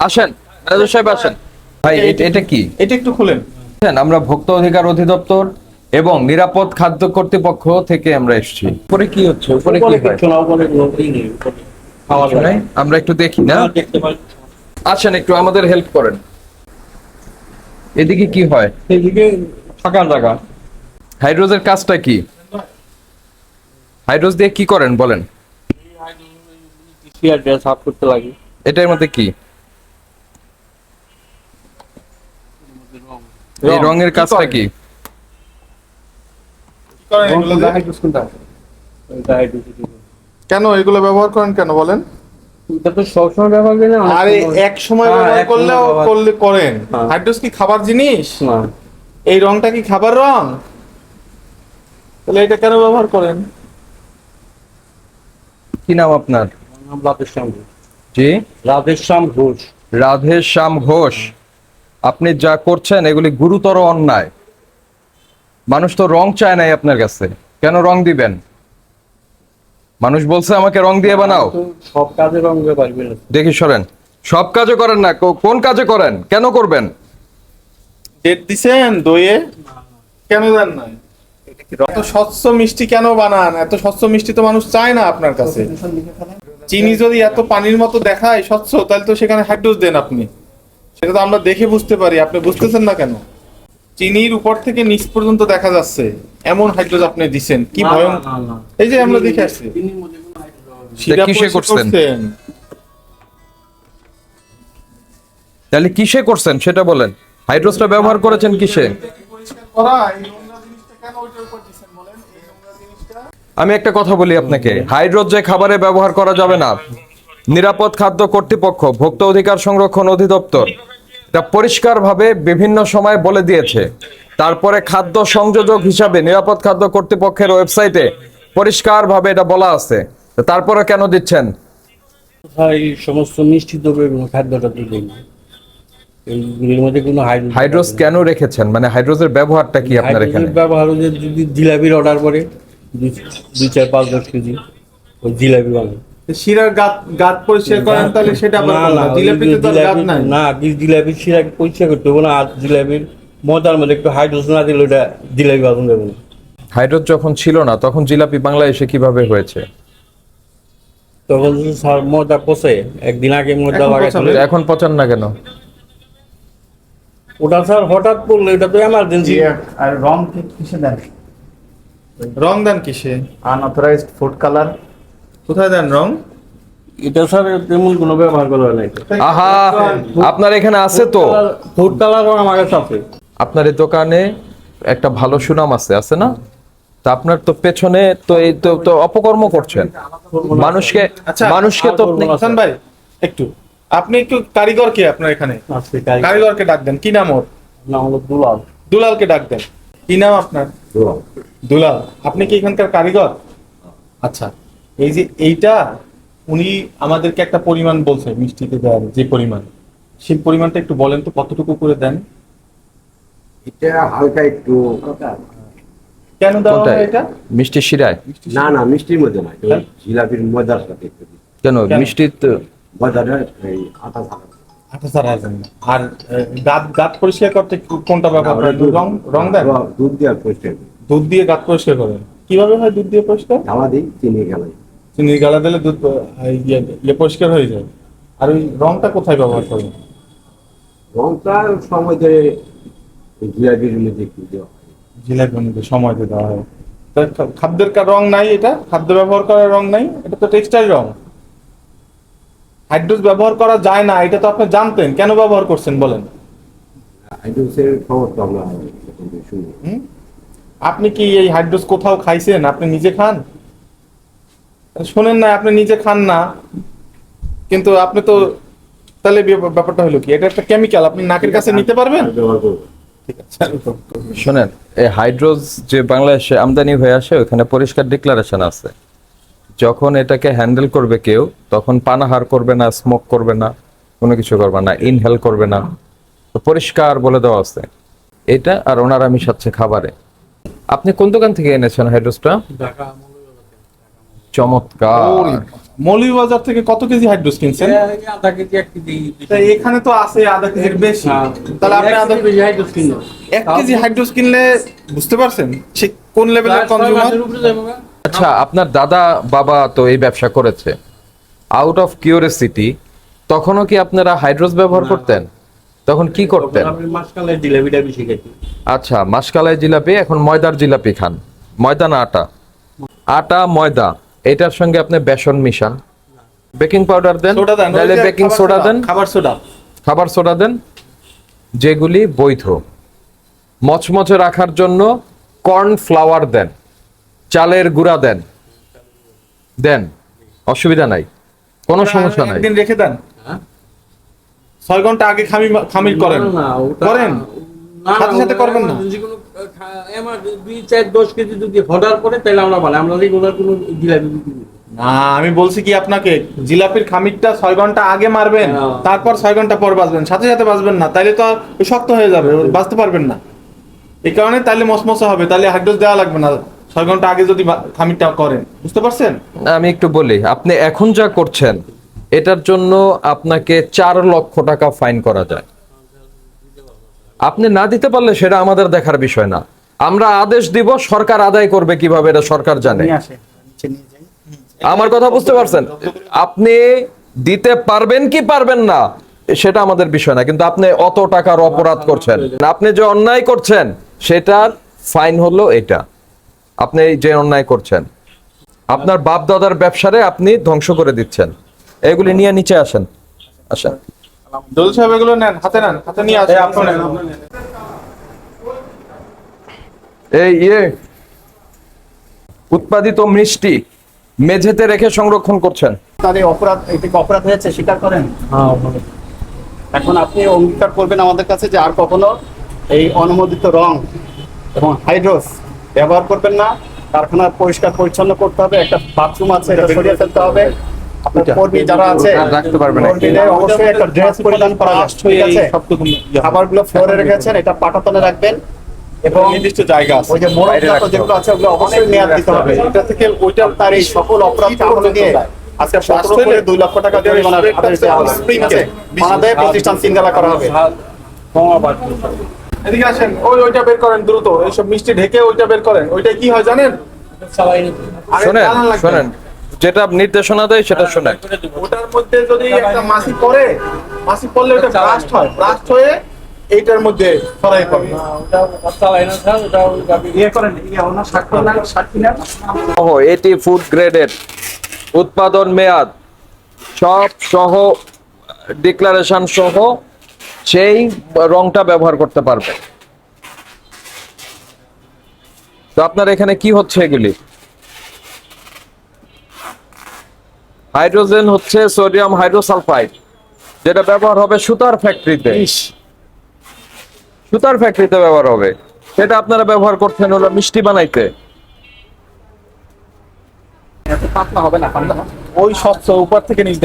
আসেন ম্যানেজার সাহেব আসেন। ভাই এটা কি? এটা একটু খুলেন। আমরা ভোক্তা অধিকার অধিদপ্তর এবং নিরাপদ খাদ্য কর্তৃপক্ষ থেকে আমরা এসেছি। উপরে কি হচ্ছে? উপরে কি হয়? কিছু নাই? আমরা একটু দেখি না? আসেন একটু আমাদের হেল্প করেন। এদিকে কি হয়? এদিকে থাকার জায়গা। হাইড্রোজের কাজটা কি? হাইড্রোজ দিয়ে কি করেন বলেন? সাফ করতে লাগে। এটার মধ্যে কি? এই রঙের কাজটা কি? কেন এগুলো ব্যবহার করেন কেন বলেন? এটা তো সবসময় ব্যবহার করি না। আরে এক সময় ব্যবহার করলেও করেন। হ্যাঁ। হাইড্রোস কি খাবার জিনিস? না, এই রংটা কি খাবার রং? তাহলে এটা কেন ব্যবহার করেন? কি নাম আপনার? রাধেশ্যাম ঘোষ। জি, রাধেশ্যাম ঘোষ। রাধেশ্যাম ঘোষ। আপনি যা করছেন এগুলি গুরুতর অন্যায়। মানুষ তো রং চায় নাই আপনার কাছে, কেন রং দিবেন? মানুষ বলছে আমাকে রং দিয়ে বানাও। তো সব কাজে রং দিতে পারবে না। দেখি সরেন। সব কাজে করেন না, কোন কাজে করেন? কেন করবেন? ডেট দিছেন দইয়ে? কেন দেন না? এত স্বচ্ছ মিষ্টি কেন বানান? এত স্বচ্ছ মিষ্টি তো মানুষ চায় না আপনার কাছে। চিনি যদি এত পানির মতো দেখায় স্বচ্ছ, তাহলে তো সেখানে হাইড্রোজ দেন আপনি। সেটা তো আমরা দেখে বুঝতে পারি, আপনি বুঝতেছেন না কেন? চিনির উপর থেকে নিচ পর্যন্ত দেখা যাচ্ছে এমন হাইড্রোজ আপনি দিছেন, কি ভয়ঙ্কর! এই যে আমরা দেখে আসছি। শিরা কিসে পরিষ্কার করছেন? করছেন? তাহলে কিসে করছেন সেটা বলেন। হাইড্রোজটা ব্যবহার করেছেন কিসে? আমি একটা কথা বলি আপনাকে, হাইড্রোজ যে খাবারে ব্যবহার করা যাবে না, নিরাপদ খাদ্য কর্তৃপক্ষ ভোক্তা অধিকার সংরক্ষণ অধিদপ্তর এটা পরিষ্কারভাবে বিভিন্ন সময় বলে দিয়েছে। তারপরে খাদ্য সংযোজক হিসাবে নিরাপদ খাদ্য কর্তৃপক্ষের ওয়েবসাইটে পরিষ্কারভাবে এটা বলা আছে। তারপরে কেন দিচ্ছেন? এই সমস্ত মিষ্টি দ্রব্যের কোনো খাদ্যটা তো দেই না। এইগুলির মধ্যে কোনো হাইড্রোজ কেন রেখেছেন? মানে হাইড্রোজের ব্যবহারটা কি আপনার এখানে? ব্যবহার হচ্ছে যদি জিলাপির অর্ডার করে 2, 4, 5, 10 কেজি ওই জিলাপি বানাই। শিরার গাত গাত পরিষ্কার করেন, তাহলে সেটা আবার কোনটা? জিলাপিতে তো আর গাত নাই। না, জিলাপির শিরা পরিষ্কার করতে হবে না। আর জিলাপির ময়দার মধ্যে একটু হাইড্রোজ না দিলে ওটা জিলাপি বানানো যাবে না। হাইড্রোজ যখন ছিল না তখন জিলাপি বাংলাদেশে কিভাবে হয়েছে? তখন যদি স্যার ময়দা পচে, একদিন আগে ময়দা এখন লাগাইছিল। পচাবে। এখন পচান না কেন? ওটা স্যার হঠাৎ পড়লে, এটা তো এমার্জেন্সি। আর রং কিসে দেন? রং দেন কিসে? Unauthorised food colour. কোথায় দেন রং? এটা স্যার তেমন কোনো ব্যবহার করা হয় না। আহা, আপনার এখানে আছে তো? ফুড কালার আমার কাছে আছে। আপনার এই দোকানে একটা ভালো সুনাম আছে না? তা আপনার তো পেছনে তো এই তো অপকর্ম করছেন মানুষকে। আচ্ছা, মানুষকে তো আপনি হাসান ভাই, একটু আপনি একটু কারিগর কে আপনার এখানে? আছে কারিগরকে ডাক দেন। কি নাম ওর? নাম হলো দুলাল। দুলালকে ডাক দেন। কি নাম আপনার? দুলাল। আপনি কি এখানকার কারিগর? আচ্ছা, এই যে এইটা উনি আমাদেরকে একটা পরিমাণ বলছে মিষ্টিতে দেওয়ার, যে পরিমাণ, সেই পরিমাণটা একটু বলেন তো কতটুকু করে দেন? এটা হালকা একটু। কেন দেওয়া কোনটায়? হয় এটা? মিষ্টি শিরায়? না না, মিষ্টির মধ্যে না, এটা ওই জিলাপির ময়দার সাথে একটু দিই। কেন কেন? মিষ্টি তো ময়দাটা এই আটা থাকা। আচ্ছা স্যার, আর দাঁত দাঁত পরিষ্কার করতে কোনটা ব্যবহার করেন? রং রং দেন? দুধ দিয়ে পরিষ্কার করি। দুধ দিয়ে দাঁত পরিষ্কার করেন? কিভাবে হয় দুধ দিয়ে পরিষ্কার? জ্বালা দিই, চিনি গেলাই। চিনি গালা দিলে দুধ ইয়ে পরিষ্কার হয়ে যায়। আর ওই রংটা কোথায় ব্যবহার করেন? রংটা সময় ধরে ওই জিলাপির মধ্যে একটু দেওয়া হয়। জিলাপির মধ্যে সময় দিয়ে দেওয়া হয়। তা খাদ্যের রং নাই, এটা খাদ্য ব্যবহার করার রং নাই, এটা তো টেক্সটাইল রং। হাইড্রোজ ব্যবহার করা যায় না, এটা তো আপনি জানতেন, কেন ব্যবহার করছেন বলেন? হাইড্রোসের খবর তো আমরা এখন থেকে শুনি। হুম? আপনি কি এই হাইড্রোজ কোথাও খাইছেন? আপনি নিজে খান? শোনেন না, আপনি নিজে খান না, কিন্তু আপনি তো, তাহলে ব্যাপারটা হলো কি? এটা একটা কেমিক্যাল, আপনি নাকের কাছে নিতে পারবেন? ব্যবহার করবো। ঠিক আছে। শোনেন, এই হাইড্রোজ যে বাংলাদেশে আমদানি হয়ে আসে ওখানে পরিষ্কার ডিক্লারেশন আছে, যখন এটাকে হ্যান্ডেল করবে কেউ তখন পানাহার করবে না, স্মোক করবে না, কোনো কিছু করবে না, ইনহেল করবে না, তো পরিষ্কার বলে দেওয়া আছে এটা। আর ওনারা মিশাচ্ছে খাবারে। আপনি কোন দোকান থেকে এনেছেন হাইড্রোজটা? চমৎকার। মৌলভীবাজার থেকে কত কেজি হাইড্রোস কিনছেন? আধা কেজি 1 কেজি তা এখানে তো আছে আধা কেজির বেশি, হ্যাঁ। তাহলে আপনি এক কেজি বেশি হাইড্রোস কিনলো 1 কেজি হাইড্রোস কিনলে বুঝতে পারছেন সে কোন লেভেলের কনজিউমার। আচ্ছা, আপনার দাদা বাবা তো এই ব্যবসা করেছে, আউট অফ কিউরিওসিটি তখনও কি আপনারা হাইড্রোস ব্যবহার করতেন? তখন কি করতেন? মাসকালের জিলাপিটা বেশি খেতে। আচ্ছা, মাসকালাই জিলাপি, এখন ময়দার জিলাপি খান। ময়দা না আটা? আটা ময়দা, এটার সঙ্গে আপনি বেসন মিশান, বেকিং পাউডার দেন, সোডা দেন, নাহলে বেকিং সোডা দেন, খাবার সোডা। খাবার সোডা দেন, যেগুলি বৈধ। মচমচে রাখার জন্য কর্ন ফ্লাওয়ার দেন, চালের গুঁড়া দেন, দেন, অসুবিধা নাই, কোনো সমস্যা নাই। একদিন রেখে দেন, 6 ঘন্টা আগে খামির করেন, করেন সাথে সাথে করবেন না। আমার 2-4-10 কেজি যদি অর্ডার করে তাহলে আমরা ভালো, আমরা রেগুলার কোনো জিলাপি বিক্রি করি না। না, আমি বলছি কি আপনাকে, জিলাপির খামিরটা 6 ঘন্টা আগে মারবেন, হ্যাঁ। তারপর 6 ঘন্টা পর বাজবেন, সাথে সাথে বাজবেন না, তাইলে তো শক্ত হয়ে যাবে, বাজতে পারবেন না। এই কারণে তাইলে মসমসা হবে, তাইলে হাইড্রোস দেওয়া লাগবে না 6 ঘন্টা আগে যদি খামিরটা করেন, বুঝতে পারছেন? আমি একটু বলি, আপনি এখন যা করছেন এটার জন্য আপনাকে 4 লক্ষ টাকা ফাইন করা যায়। আপনি না দিতে পারলে সেটা আমাদের দেখার বিষয় না, আমরা আদেশ দিব, সরকার আদায় করবে কিভাবে এটা সরকার জানে। নিয়ে আসে, নিচে নিয়ে যাই। আমার কথা বুঝতে পারছেন? আপনি দিতে পারবেন কি পারবেন না সেটা আমাদের বিষয় না, কিন্তু আপনি অত টাকার অপরাধ করছেন, আপনি যে অন্যায় করছেন সেটার ফাইন হলো এটা। আপনি যে অন্যায় করছেন, আপনার বাপ দাদার ব্যবসারে আপনি ধ্বংস করে দিচ্ছেন। এগুলি নিয়ে নিচে আসেন, আসেন। দোল সাহেব এগুলো নেন, হাতে নেন, হাতে নিয়ে আসেন, আপনারা নেন। এই উৎপাদিত মিষ্টি মেঝেতে রেখে সংরক্ষণ করছেন। তার এই অপরাধ, এটা কি অপরাধ হয়েছে, স্বীকার করেন? এখন আপনি অঙ্গীকার করবেন আমাদের কাছে যে আর কখনো এই অনুমোদিত রং এবং হাইড্রোস ব্যবহার করবেন না। কারখানা পরিষ্কার পরিচ্ছন্ন করতে হবে, একটা বাথরুম আছে এটা সরিয়ে ফেলতে হবে। আপনার কর্মী যারা আছে আর রাখতে পারবেন না। কর্মীদের অবশ্যই একটা ড্রেস পরিধান করা হবে, ঠিক আছে? খাবারগুলো ফ্লোরে রেখেছেন, এটা পাটাতনে রাখবেন, এবং নির্দিষ্ট জায়গা আছে, ওই যে মোড়ক জাত যেগুলো আছে ওগুলো অবশ্যই মেয়াদ দিতে হবে। এটা থেকে ওইটা তার এই সকল অপরাধ আমলে নিয়ে আজকে 17 করে 2 লক্ষ টাকা জরিমানার আদেশ দেওয়া হবে। ঠিক আছে? মানদেয় প্রতিষ্ঠান সিঙ্গালা করা হবে। এদিকে আসেন, ওইটা বের করেন দ্রুত, এইসব মিষ্টি ঢেকে ওইটা বের করেন। ওইটা কি হয় জানেন? আরে শোনেন জানান লাগবে। শোনেন, যেটা নির্দেশনা দেয় সেটা শোনেন। ওটার মধ্যে যদি একটা মাছি পড়ে, মাছি পড়লে ওটা ব্লাস্ট হয়, ব্লাস্ট হয়ে এইটার মধ্যে ছড়াই পড়ে। ইয়ে করেন, ইয়ে ওনার স্বাক্ষর নেন, সাক্ষী নেন। এটি ফুড গ্রেডের, উৎপাদন মেয়াদ সব সহ, ডিক্লারেশন সহ সেই রংটা ব্যবহার করতে পারবে। তো আপনার এখানে কি হচ্ছে? এগুলি হাইড্রোজেন হচ্ছে সোডিয়াম হাইড্রোসালফাইড, যেটা ব্যবহার হবে সুতার ফ্যাক্টরিতে, সুতার ফ্যাক্টরিতে ব্যবহার হবে। সেটা আপনারা ব্যবহার করছেন হলো মিষ্টি বানাইতে। এত পাতলা হবে না, পাতলা। ওই স্বচ্ছ উপর থেকে নিচ